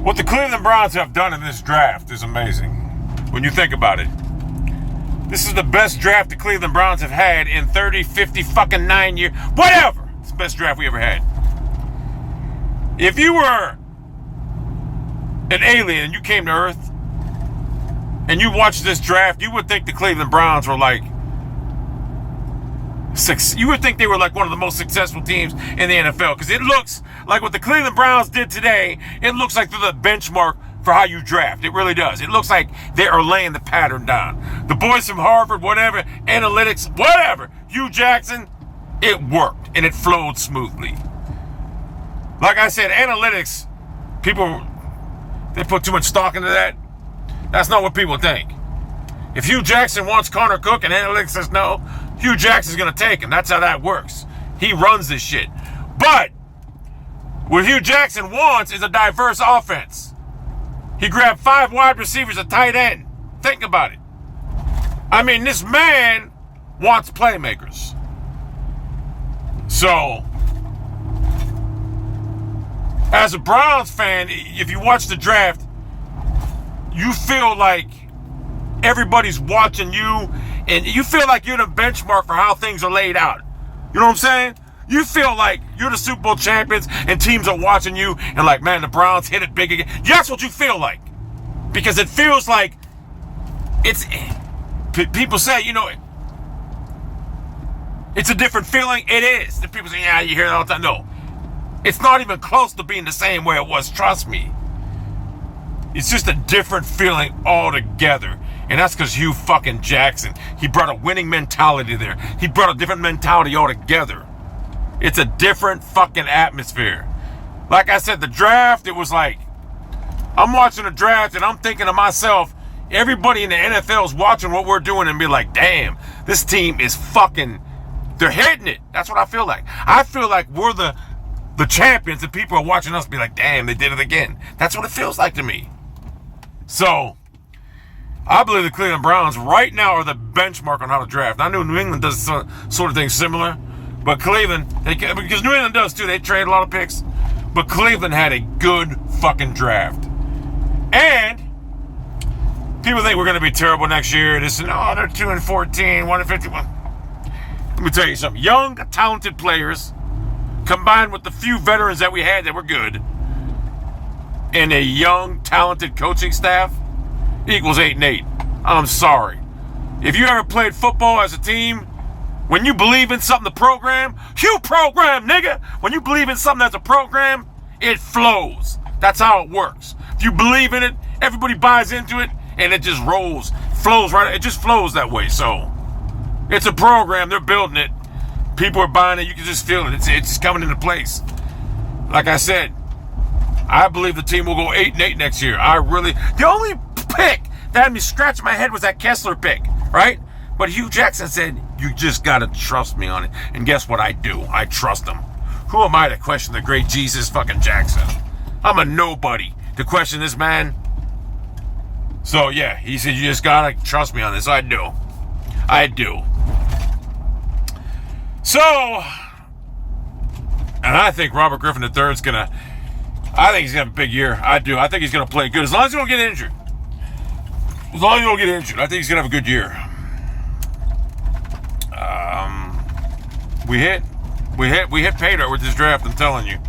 What the Cleveland Browns have done in this draft is amazing. When you think about it. This is the best draft the Cleveland Browns have had in 30, 50, fucking 9 years. Whatever. It's the best draft we ever had. If you were an alien and you came to Earth and you watched this draft, you would think the Cleveland Browns were like you would think they were like one of the most successful teams in the NFL, because it looks like what the Cleveland Browns did today, it looks like they're the benchmark for how you draft. It really does. It looks like they are laying the pattern down. The boys from Harvard, whatever, analytics, whatever, Hugh Jackson, it worked and it flowed smoothly. Like I said, analytics, people, they put too much stock into that. That's not what people think. If Hugh Jackson wants Connor Cook and analytics says no, Hugh Jackson's going to take him. That's how that works. He runs this shit. But what Hugh Jackson wants is a diverse offense. He grabbed 5 wide receivers, a tight end. Think about it. I mean, this man wants playmakers. So, as a Browns fan, if you watch the draft, you feel like everybody's watching you, and you feel like you're the benchmark for how things are laid out. You know what I'm saying? You feel like you're the Super Bowl champions and teams are watching you and like, man, the Browns hit it big again. That's what you feel like. Because it feels like it's, people say, you know, it's a different feeling. It is. The people say, yeah, you hear it all the time. No. It's not even close to being the same way it was. Trust me. It's just a different feeling altogether. And that's because Hugh fucking Jackson, he brought a winning mentality there. He brought a different mentality altogether. It's a different fucking atmosphere. Like I said, the draft, it was like, I'm watching the draft and I'm thinking to myself, everybody in the NFL is watching what we're doing and be like, damn, this team is fucking, they're hitting it. That's what I feel like. I feel like we're the champions and people are watching us be like, damn, they did it again. That's what it feels like to me. So, I believe the Cleveland Browns right now are the benchmark on how to draft. I know New England does sort of things similar, but Cleveland, because New England does too, they trade a lot of picks, but Cleveland had a good fucking draft. And people think we're going to be terrible next year. They're 2-14, 1-51. Let me tell you something. Young, talented players, combined with the few veterans that we had that were good, and a young, talented coaching staff, equals 8-8. I'm sorry. If you ever played football as a team, when you believe in something, the program, you program, nigga. When you believe in something as a program, it flows. That's how it works. If you believe in it, everybody buys into it, and it just rolls, flows right. It just flows that way. So, it's a program. They're building it. People are buying it. You can just feel it. It's just coming into place. Like I said, I believe the team will go 8-8 next year. The only pick that had me scratching my head was that Kessler pick, right? But Hugh Jackson said, you just got to trust me on it. And guess what I do? I trust him. Who am I to question the great Jesus fucking Jackson? I'm a nobody to question this man. So, yeah, he said, you just got to trust me on this. I do. So, and I think Robert Griffin III is going to, I think he's going to have a big year. I do. I think he's going to play good. As long as he don't get injured. I think he's going to have a good year. We hit pay dirt with this draft, I'm telling you.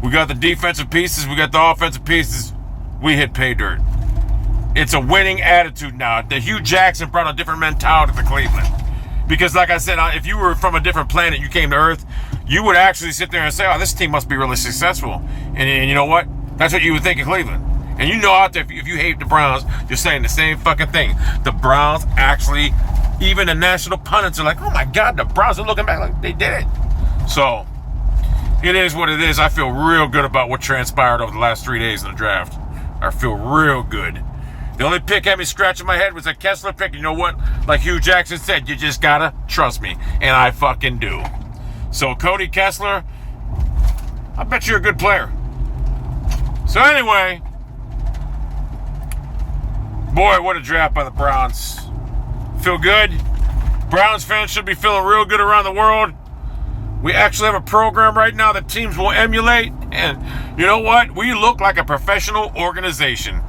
We got the defensive pieces. We got the offensive pieces. We hit pay dirt. It's a winning attitude now. The Hugh Jackson brought a different mentality to Cleveland. Because like I said, if you were from a different planet, you came to Earth, you would actually sit there and say, oh, this team must be really successful. And you know what? That's what you would think of Cleveland. And you know out there, if you hate the Browns, you're saying the same fucking thing. The Browns actually, even the national pundits are like, oh my God, the Browns are looking back like they did it. So, it is what it is. I feel real good about what transpired over the last 3 days in the draft. I feel real good. The only pick had me scratching my head was a Kessler pick. You know what? Like Hugh Jackson said, you just gotta trust me. And I fucking do. So, Cody Kessler, I bet you're a good player. So anyway, boy, what a draft by the Browns. Feel good? Browns fans should be feeling real good around the world. We actually have a program right now that teams will emulate. And you know what? We look like a professional organization.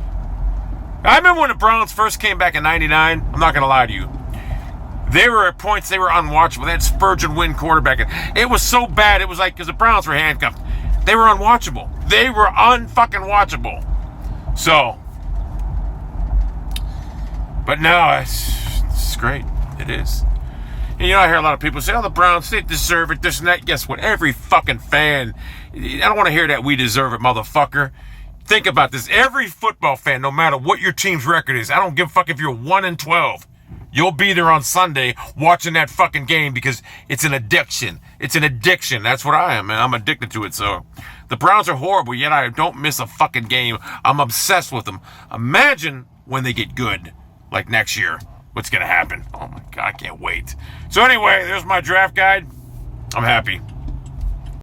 I remember when the Browns first came back in 99. I'm not going to lie to you. They were at points, they were unwatchable. They had Spurgeon Wynn quarterback. It was so bad. It was like, because the Browns were handcuffed. They were unwatchable. They were unfucking watchable. So, but now it's great. It is. And you know, I hear a lot of people say, oh, the Browns, they deserve it, this and that. Guess what? Every fucking fan, I don't want to hear that we deserve it, motherfucker. Think about this. Every football fan, no matter what your team's record is, I don't give a fuck if you're 1-12. You'll be there on Sunday watching that fucking game because it's an addiction. It's an addiction. That's what I am, man. I'm addicted to it. So the Browns are horrible, yet I don't miss a fucking game. I'm obsessed with them. Imagine when they get good, like next year. What's going to happen? Oh, my God, I can't wait. So anyway, there's my draft guide. I'm happy.